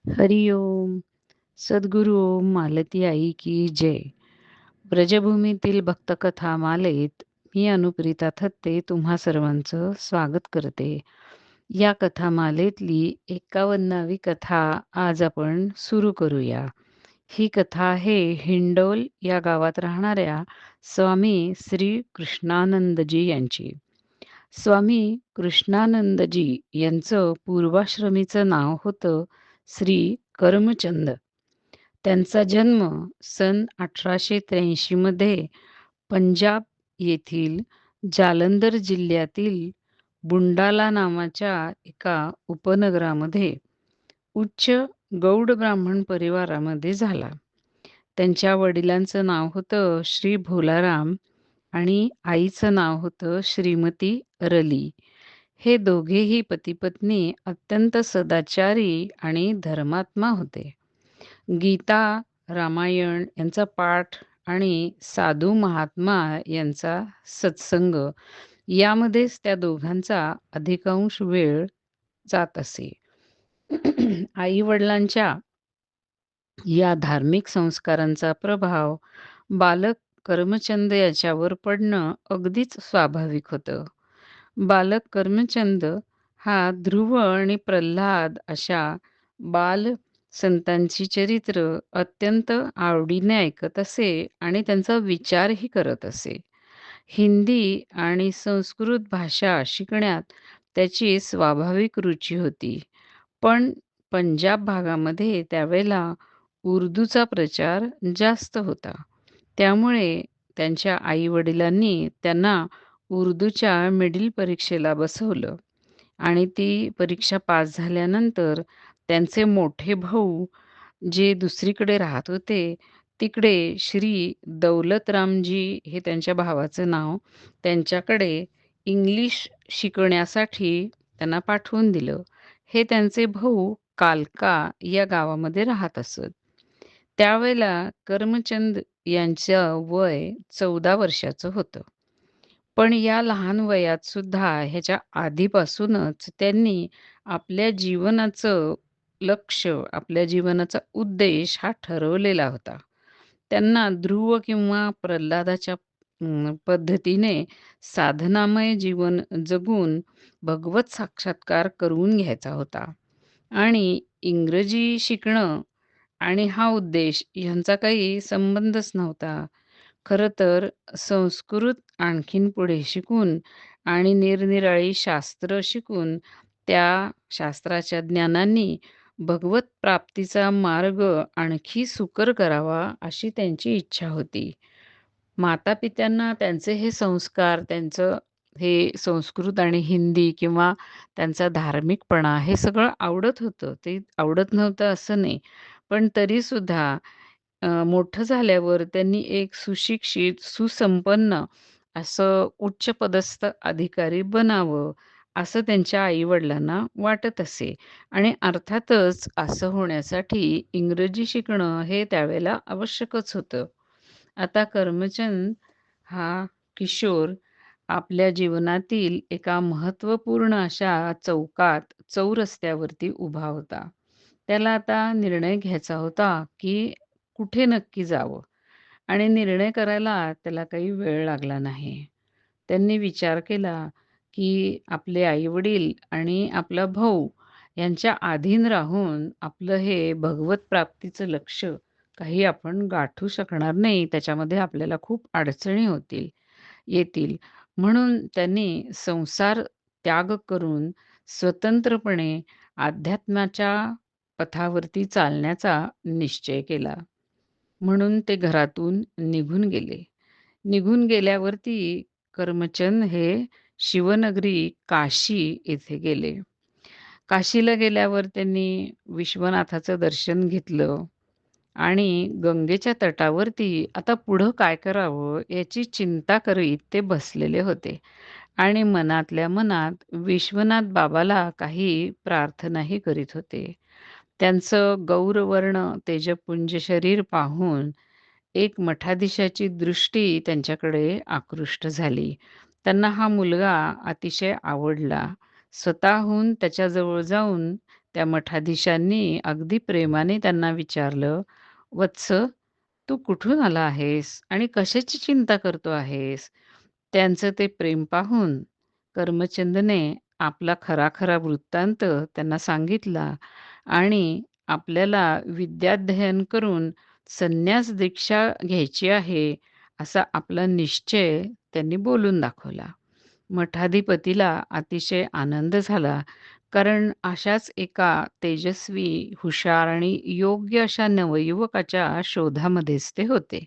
हरि ओम. सद्गुरू ओम मालती आई की जय. ब्रजभूमीतील भक्तकथा मालेत मी अनुप्रिता थत्ते तुम्हा सर्वांचं स्वागत करते. या कथामालेतली 51वी कथा आज आपण सुरू करूया. ही कथा आहे हिंडोल या गावात राहणाऱ्या स्वामी श्री कृष्णानंदजी यांची. स्वामी कृष्णानंदजी यांचं पूर्वाश्रमीचं नाव होतं श्री करमचंद. त्यांचा जन्म सन 1883 मध्ये पंजाब येथील जालंधर जिल्ह्यातील बुंडाला नावाच्या एका उपनगरामध्ये उच्च गौड ब्राह्मण परिवारामध्ये झाला. त्यांच्या वडिलांचं नाव होतं श्री भोलाराम आणि आईचं नाव होतं श्रीमती रली. हे दोघेही पती-पत्नी अत्यंत सदाचारी आणि धर्मात्मा होते. गीता, रामायण यांचा पाठ आणि साधू महात्मा यांचा सत्संग यामध्येच त्या दोघांचा अधिकांश वेळ जात असे. आई-वडिलांच्या या धार्मिक संस्कारांचा प्रभाव बालक करमचंद याच्यावर पडणं अगदीच स्वाभाविक होतं. बालक करमचंद हा ध्रुव आणि प्रल्हाद अशा बाल संतांची चरित्र अत्यंत आवडीने ऐकत असे आणि त्यांचा विचारही करत असे. हिंदी आणि संस्कृत भाषा शिकण्यात त्याची स्वाभाविक रुची होती. पण पंजाब भागामध्ये त्यावेळेला उर्दूचा प्रचार जास्त होता. त्यामुळे त्यांच्या आई-वडिलांनी त्यांना उर्दूच्या मिडल परीक्षेला बसवलं आणि ती परीक्षा पास झाल्यानंतर त्यांचे मोठे भाऊ जे दुसरीकडे राहत होते, तिकडे श्री दौलतरामजी हे त्यांच्या भावाचं नाव, त्यांच्याकडे इंग्लिश शिकण्यासाठी त्यांना पाठवून दिलं. हे त्यांचे भाऊ कालका या गावामध्ये राहत असत. त्यावेळेला करमचंद यांचं वय 14 वर्षाचं होतं. पण या लहान वयात सुद्धा ह्याच्या आधीपासूनच त्यांनी आपल्या जीवनाचं लक्ष, आपल्या जीवनाचा उद्देश हा ठरवलेला होता. त्यांना ध्रुव किंवा प्रल्हादाच्या पद्धतीने साधनामय जीवन जगून भगवत साक्षात्कार करून घ्यायचा होता आणि इंग्रजी शिकणं आणि हा उद्देश ह्यांचा काही संबंधच नव्हता. खरं तर संस्कृत आणखीन पुढे शिकून आणि निरनिराळी शास्त्र शिकून त्या शास्त्राच्या ज्ञानांनी भगवत प्राप्तीचा मार्ग आणखी सुकर करावा अशी त्यांची इच्छा होती. माता-पित्यांना त्यांचे हे संस्कार, त्यांचं हे संस्कृत आणि हिंदी किंवा त्यांचा धार्मिकपणा हे सगळं आवडत होतं. ते आवडत नव्हतं असं नाही. पण तरीसुद्धा मोठं झाल्यावर त्यांनी एक सुशिक्षित, सुसंपन्न असं उच्चपदस्थ अधिकारी बनावं, असं त्यांच्या आई-वडिलांना वाटत असे आणि अर्थातच असं होण्यासाठी इंग्रजी शिकणं हे त्यावेळेला आवश्यकच होतं. आता करमचंद हा किशोर आपल्या जीवनातील एका महत्त्वपूर्ण अशा चौरस्त्यावरती उभा होता. त्याला आता निर्णय घ्यायचा होता, की कुठे नक्की जावं आणि निर्णय करायला त्याला काही वेळ लागला नाही. त्यांनी विचार केला, की आपले आई-वडील आणि आपला भाऊ यांच्या अधीन राहून आपलं हे भगवत प्राप्तीचं लक्ष्य काही आपण गाठू शकणार नाही. त्याच्यामध्ये आपल्याला खूप अडचणी येतील. म्हणून त्यांनी संसार त्याग करून स्वतंत्रपणे अध्यात्माच्या पथावरती चालण्याचा निश्चय केला. म्हणून ते घरातून निघून गेले. निघून गेल्यावरती करमचंद हे शिवनगरी काशी येथे गेले. काशीला गेल्यावर त्यांनी विश्वनाथाचं दर्शन घेतलं आणि गंगेच्या तटावरती आता पुढं काय करावं याची चिंता करीत ते बसलेले होते आणि मनातल्या मनात विश्वनाथ बाबाला काही प्रार्थनाही करीत होते. त्यांचं गौरवर्ण तेजपुंज शरीर पाहून एक मठाधीशाची दृष्टी त्यांच्याकडे आकृष्ट झाली. त्यांना हा मुलगा अतिशय आवडला. स्वतःहून त्याच्याजवळ जाऊन त्या मठाधीशांनी अगदी प्रेमाने त्यांना विचारलं, "वत्स, तू कुठून आला आहेस आणि कशाची चिंता करतो आहेस?" त्यांचं ते प्रेम पाहून कर्मचंदने आपला खरा-खरा वृत्तांत त्यांना सांगितला आणि आपल्याला विद्याध्ययन करून संन्यास दीक्षा घ्यायची आहे, असा आपला निश्चय त्यांनी बोलून दाखवला. मठाधिपतीला अतिशय आनंद झाला, कारण अशाच एका तेजस्वी, हुशार आणि योग्य अशा नवयुवकाच्या शोधामध्येच ते होते.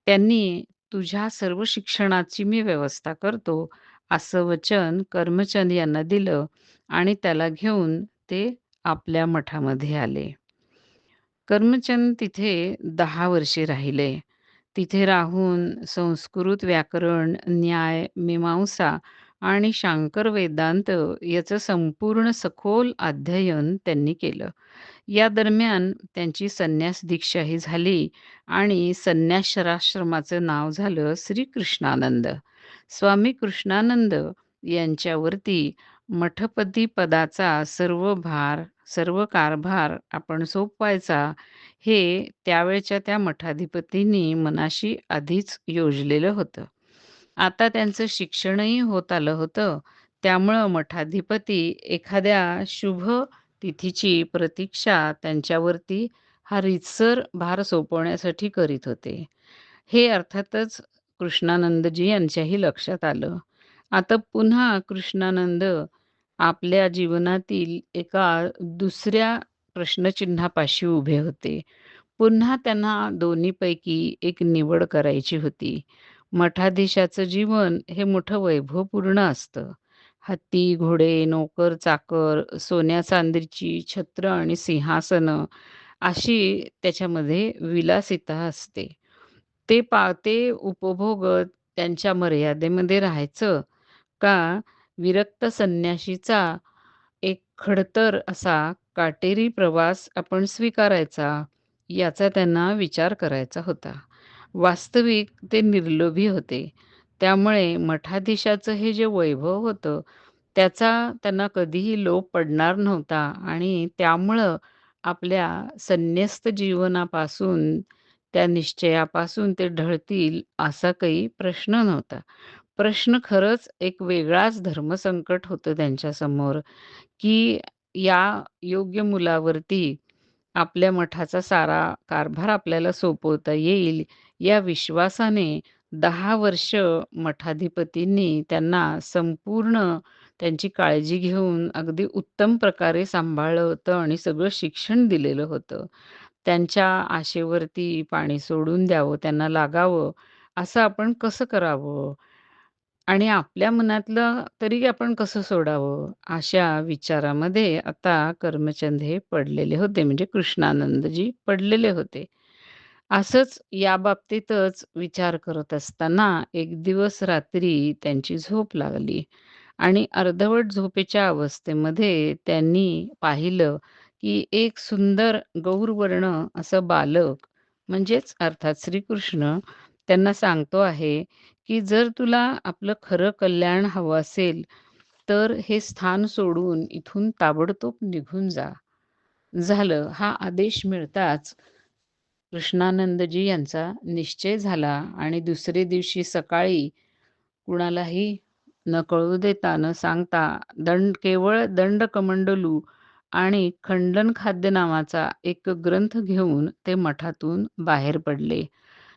त्यांनी तुझ्या सर्व शिक्षणाची मी व्यवस्था करतो, असं वचन कर्मचंद यांना दिलं आणि त्याला घेऊन ते आपल्या मठामध्ये आले. कर्मचंद तिथे 10 वर्षे राहिले. तिथे राहून संस्कृत व्याकरण, न्याय, मीमांसा आणि शांकर वेदांत याचं संपूर्ण सखोल अध्ययन त्यांनी केलं. या दरम्यान त्यांची संन्यास दीक्षाही झाली आणि संन्यासाश्रमाचं नाव झालं श्री कृष्णानंद. स्वामी कृष्णानंद यांच्यावरती मठपती पदाचा सर्व भार, सर्व कारभार आपण सोपवायचा, हे त्यावेळच्या त्या मठाधिपतींनी मनाशी आधीच योजलेलं होतं. आता त्यांचं शिक्षणही होत आलं होतं. त्यामुळं मठाधिपती एखाद्या शुभ तिथीची प्रतीक्षा त्यांच्यावरती हा रीतसर भार सोपवण्यासाठी करीत होते. हे अर्थातच कृष्णानंदजी यांच्याही लक्षात आलं. आता पुन्हा कृष्णानंद आपल्या जीवनातील एका दुसऱ्या प्रश्नचिन्हापाशी उभे होते. पुन्हा त्यांना दोन्हीपैकी एक निवड करायची होती. मठाधीशाचं जीवन हे मोठं वैभवपूर्ण असतं. हत्ती, घोडे, नोकर-चाकर, सोन्या-चांदीची छत्र आणि सिंहासनं अशी त्याच्यामध्ये विलासिता असते. ते उपभोगत त्यांच्या मर्यादेमध्ये राहायचं का विरक्त संन्याशीचा एक खडतर असा काटेरी प्रवास आपण स्वीकारायचा, याचा त्यांना विचार करायचा होता. वास्तविक ते निर्लोभी होते. त्यामुळे मठाधीशाचं हे जे वैभव होतं, त्याचा त्यांना कधीही लोभ पडणार नव्हता आणि त्यामुळं आपल्या संन्यस्त जीवनापासून, त्या निश्चयापासून ते ढळतील असा काही प्रश्न नव्हता. प्रश्न खरंच एक वेगळाच धर्मसंकट होतं त्यांच्यासमोर, की या योग्य मुलावरती आपल्या मठाचा सारा कारभार आपल्याला सोपवता येईल, या विश्वासाने 10 वर्ष मठाधिपतींनी त्यांना संपूर्ण त्यांची काळजी घेऊन अगदी उत्तम प्रकारे सांभाळलं होतं आणि सगळं शिक्षण दिलेलं होतं. त्यांच्या आशेवरती पाणी सोडून द्यावं, त्यांना लागावं, असं आपण कसं करावं? आणि आपल्या मनातलं तरी आपण कसं सोडावं? अशा विचारामध्ये आता कर्मचंद हे पडलेले होते, म्हणजे कृष्णानंदजी पडलेले होते. असंच याबाबतीतच विचार करत असताना एक दिवस रात्री त्यांची झोप लागली आणि अर्धवट झोपेच्या अवस्थेमध्ये त्यांनी पाहिलं, की एक सुंदर गौरवर्ण असं बालक, म्हणजेच अर्थात श्रीकृष्ण त्यांना सांगतो आहे, की "जर तुला आपलं खरं कल्याण हवं असेल, तर हे स्थान सोडून इथून ताबडतोब निघून जा." झालं. हा आदेश मिळताच कृष्णानंदजी यांचा निश्चय झाला आणि दुसरे दिवशी सकाळी कुणालाही न कळू देता, न सांगता केवळ दंडकमंडलू आणि खंडन खाद्य नावाचा एक ग्रंथ घेऊन ते मठातून बाहेर पडले.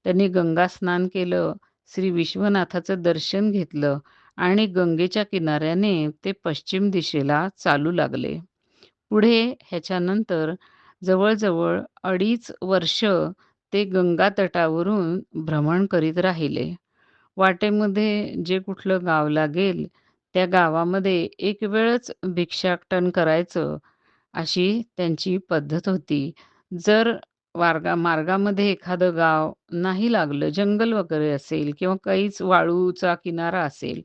त्यांनी गंगा स्नान केलं, श्री विश्वनाथाचं दर्शन घेतलं आणि गंगेच्या किनाऱ्याने ते पश्चिम दिशेला चालू लागले. पुढे ह्याच्यानंतर जवळ-जवळ 2.5 वर्ष ते गंगा तटावरून भ्रमण करीत राहिले. वाटेमध्ये जे कुठलं गाव लागेल, त्या गावामध्ये एक वेळच भिक्षाटन करायचं, अशी त्यांची पद्धत होती. जर मार्गामध्ये एखादं गाव नाही लागलं, जंगल वगैरे असेल किंवा काहीच वाळूचा किनारा असेल,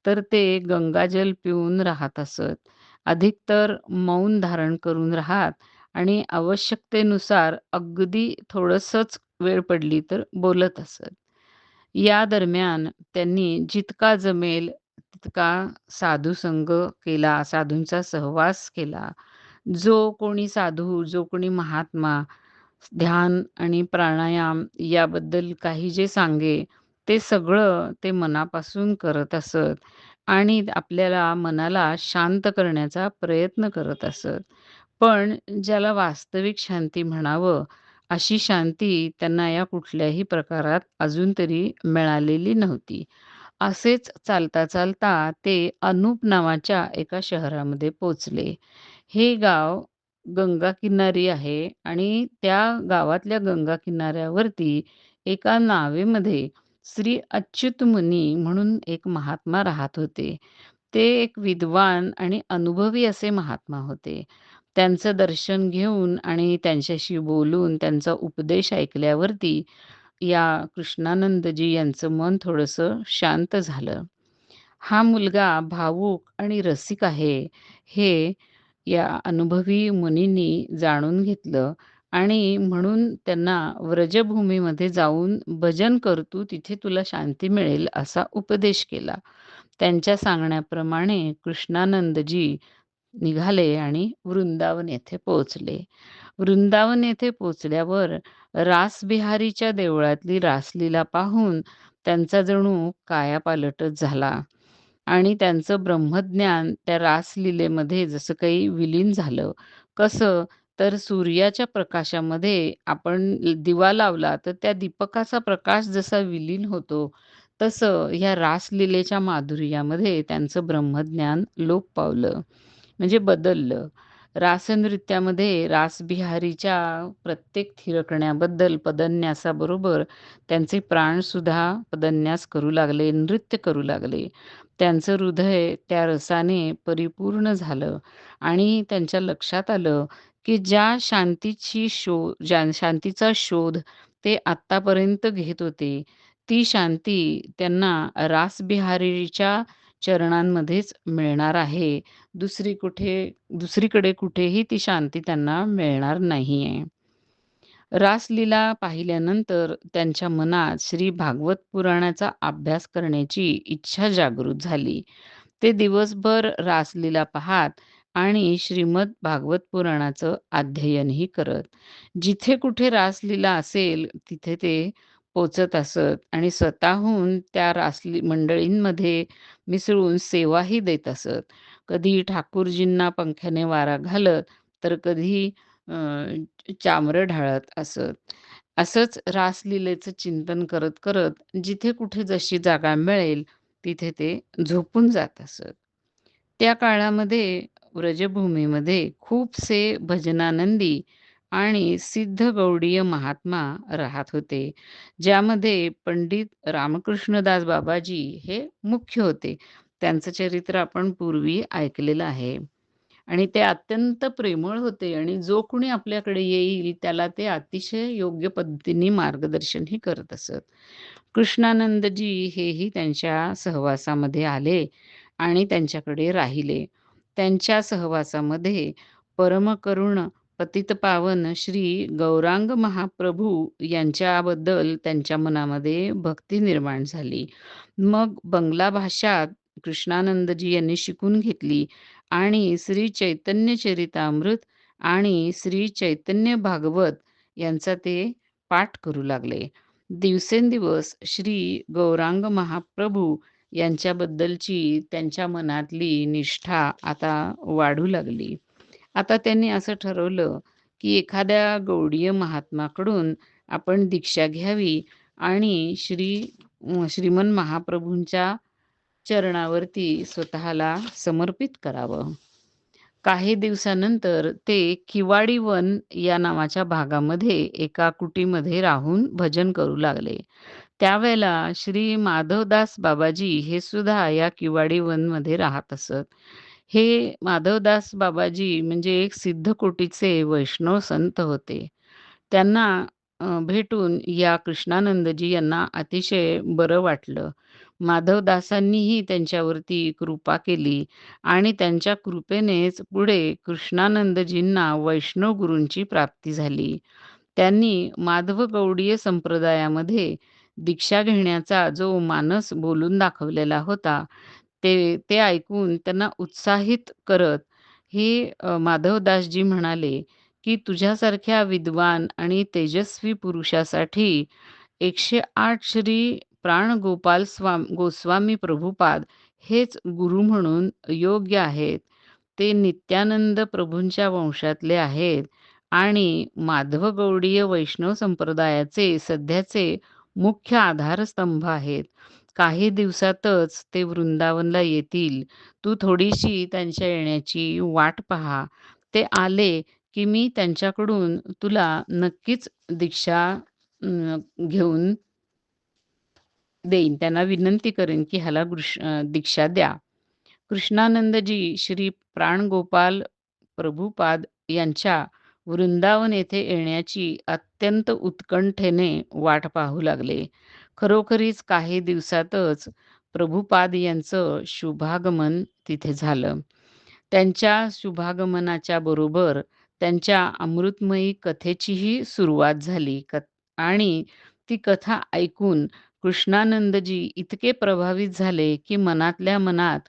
तर ते गंगाजल पिऊन राहत असत. अधिकतर मौन धारण करून राहत आणि आवश्यकतेनुसार अगदी थोडंसंच वेळ पडली तर बोलत असत. या दरम्यान त्यांनी जितका जमेल तितका साधुसंग केला, साधूंचा सहवास केला. जो कोणी साधू, जो कोणी महात्मा ध्यान आणि प्राणायाम याबद्दल काही जे सांगे, ते सगळं ते मनापासून करत असत आणि आपल्याला मनाला शांत करण्याचा प्रयत्न करत असत. पण ज्याला वास्तविक शांती म्हणावं, अशी शांती त्यांना या कुठल्याही प्रकारात अजून तरी मिळालेली नव्हती. असेच चालता-चालता ते अनूप नावाच्या एका शहरामध्ये पोहोचले. हे गाव गंगा किनारी आहे आणि त्या गावातल्या गंगा किनाऱ्यावरती एका नावेमध्ये श्री अच्युत मुनी म्हणून एक महात्मा राहत होते. ते एक विद्वान आणि अनुभवी असे महात्मा होते. त्यांचं दर्शन घेऊन आणि त्यांच्याशी बोलून त्यांचा उपदेश ऐकल्यावरती या कृष्णानंदजी यांचं मन थोडंसं शांत झालं. हा मुलगा भावूक आणि रसिक आहे, हे या अनुभवी मुनींनी जाणून घेतलं आणि म्हणून त्यांना व्रजभूमीमध्ये जाऊन भजन कर तिथे तुला शांती मिळेल असा उपदेश केला. त्यांच्या सांगण्याप्रमाणे कृष्णानंदजी निघाले आणि वृंदावन येथे पोहोचले. वृंदावन येथे पोहोचल्यावर रासबिहारीच्या देवळातली रासलीला पाहून त्यांचा जणू कायापालटच झाला आणि त्यांचं ब्रह्मज्ञान त्या रासलीलेमध्ये जसं काही विलीन झालं. कसं? तर सूर्याच्या प्रकाशामध्ये आपण दिवा लावला तर त्या दीपकाचा प्रकाश जसा विलीन होतो, तसं ह्या रासलीलेच्या माधुर्यामध्ये त्यांचं ब्रह्मज्ञान लोप पावलं. म्हणजे बदललं. रासनृत्यामध्ये रासबिहारीच्या प्रत्येक थिरकण्याबद्दल पदन्यासाबरोबर त्यांचे प्राणसुद्धा पदन्यास करू लागले, नृत्य करू लागले. त्यांचं हृदय त्या रसाने परिपूर्ण झालं आणि त्यांच्या लक्षात आलं, की ज्या शांतीचा शोध ते आत्तापर्यंत घेत होते, ती शांती त्यांना रासबिहारीच्या चरणांमध्येच मिळणार आहे. दुसरीकडे कुठेही ती शांती त्यांना मिळणार नाहीये. रासलीला पाहिल्यानंतर त्यांच्या मनात श्री भागवत पुराणाचा अभ्यास करण्याची इच्छा जागृत झाली. ते दिवसभर रासलीला पाहत आणि श्रीमद भागवत पुराणाचं अध्ययनही करत. जिथे कुठे रासलीला असेल तिथे ते पोचत असत आणि स्वतःहून त्या मंडळींमध्ये मिसळून सेवाही देत असत. कधी ठाकूरजींना पंख्याने वारा घालत, तर कधी चामरं ढाळत असत. असंच रासलीलेचं चिंतन करत जिथे कुठे जशी जागा मिळेल तिथे ते झोपून जात असत. त्या काळामध्ये व्रजभूमीमध्ये खूपसे भजनानंदी आणि सिद्ध गौडीय महात्मा राहत होते. ज्यामध्ये पंडित रामकृष्णदास बाबाजी हे मुख्य होते. त्यांचं चरित्र आपण पूर्वी ऐकलेलं आहे. आणि ते अत्यंत प्रेमळ होते आणि जो कोणी आपल्याकडे येईल त्याला ते अतिशय योग्य पद्धतीने मार्गदर्शनही करत असत. कृष्णानंदजी हेही त्यांच्या सहवासामध्ये आले आणि त्यांच्याकडे राहिले. त्यांच्या सहवासामध्ये परमकरुण पतितपावन श्री गौरांग महाप्रभू यांच्याबद्दल त्यांच्या मनामध्ये भक्ती निर्माण झाली. मग बंगला भाषा कृष्णानंदजी यांनी शिकून घेतली आणि श्री चैतन्य चरितामृत आणि श्री चैतन्य भागवत यांचा ते पाठ करू लागले. दिवसेंदिवस श्री गौरांग महाप्रभू यांच्याबद्दलची त्यांच्या मनातली निष्ठा आता वाढू लागली. आता त्यांनी असं ठरवलं, की एखाद्या गौडीय महात्माकडून आपण दीक्षा घ्यावी आणि श्रीमन महाप्रभूंच्या चरणावरती स्वतःला समर्पित करावं. काही दिवसानंतर ते किवाडी वन या नावाच्या भागामध्ये एका कुटीमध्ये राहून भजन करू लागले. त्यावेळेला श्री माधवदास बाबाजी हे सुद्धा या किवाडी वनमध्ये राहत असत. हे माधवदास बाबाजी म्हणजे एक सिद्ध कोटीचे वैष्णव संत होते. त्यांना भेटून या कृष्णानंदजी यांना अतिशय बरं वाटलं. माधवदासांनीही त्यांच्यावरती कृपा केली आणि त्यांच्या कृपेनेच पुढे कृष्णानंदजींना वैष्णव गुरूंची प्राप्ती झाली. त्यांनी माधव गौडीय संप्रदायामध्ये दीक्षा घेण्याचा जो मानस बोलून दाखवलेला होता, ते ते ऐकून त्यांना उत्साहित करत हे माधवदासजी म्हणाले, की तुझ्यासारख्या विद्वान आणि तेजस्वी पुरुषासाठी 108 श्री प्राणगोपाल गोस्वामी प्रभुपाद हेच गुरु म्हणून योग्य आहेत. ते नित्यानंद प्रभूंच्या वंशातले आहेत आणि माधव गौडीय वैष्णव संप्रदायाचे सध्याचे मुख्य आधारस्तंभ आहेत. काही दिवसातच ते वृंदावनला येतील. तू थोडीशी त्यांच्या येण्याची वाट पहा. ते आले की मी त्यांच्याकडून तुला नक्कीच दीक्षा घेऊन देईन. त्यांना विनंती करेन की ह्याला दीक्षा द्या. कृष्णानंदजी श्री प्राणगोपाल प्रभुपाद यांच्या वृंदावन येथे येण्याची अत्यंत उत्कंठेने वाट पाहू लागले. खरोखरीच काही दिवसातच प्रभुपाद यांचं शुभागमन तिथे झालं. त्यांच्या शुभागमनाच्या बरोबर त्यांच्या अमृतमयी कथेचीही सुरुवात झाली. आणि ती कथा ऐकून कृष्णानंदजी इतके प्रभावित झाले, की मनातल्या मनात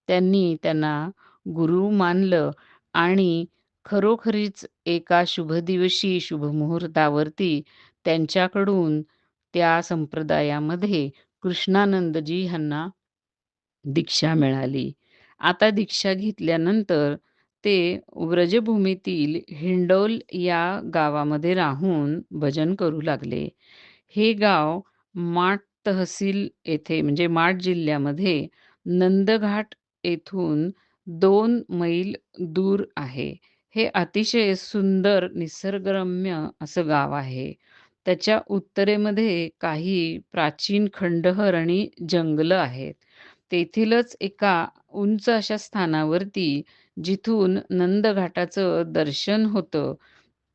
त्यांनी त्यांना गुरु मानलं आणि खरोखरीच एका शुभदिवशी, शुभमुहूर्तावरती त्यांच्याकडून त्या संप्रदायामध्ये कृष्णानंदजी ह्यांना दीक्षा मिळाली. आता दीक्षा घेतल्यानंतर ते व्रजभूमीतील हिंडोल या गावामध्ये राहून भजन करू लागले. हे गाव माड तहसील येथे म्हणजे माड जिल्ह्यामध्ये नंदघाट येथून 2 मैल दूर आहे. हे अतिशय सुंदर निसर्गरम्य असं गाव आहे. त्याच्या उत्तरेमध्ये काही प्राचीन खंडहर आणि जंगलं आहेत. तेथीलच एका उंच अशा स्थानावरती जिथून नंदघाटाचं दर्शन होतं,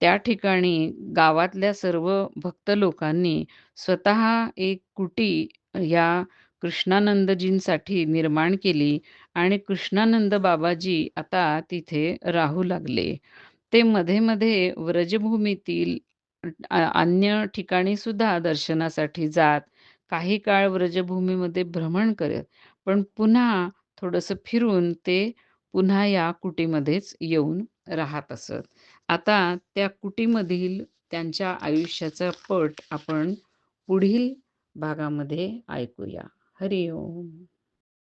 त्या ठिकाणी गावातल्या सर्व भक्त लोकांनी स्वतः एक कुटी या कृष्णानंदजींसाठी निर्माण केली आणि कृष्णानंद बाबाजी आता तिथे राहू लागले. ते मध्ये-मध्ये व्रजभूमीतील अन्य ठिकाणी सुद्धा दर्शनासाठी जात. काही काळ व्रजभूमीमध्ये भ्रमण करत. पण पुन्हा थोडंसं फिरून ते पुन्हा या कुटीमध्येच येऊन राहत असत. आता त्या कुटीमधील त्यांच्या आयुष्याचा पट आपण पुढील भागामध्ये ऐकूया. हरी ओम.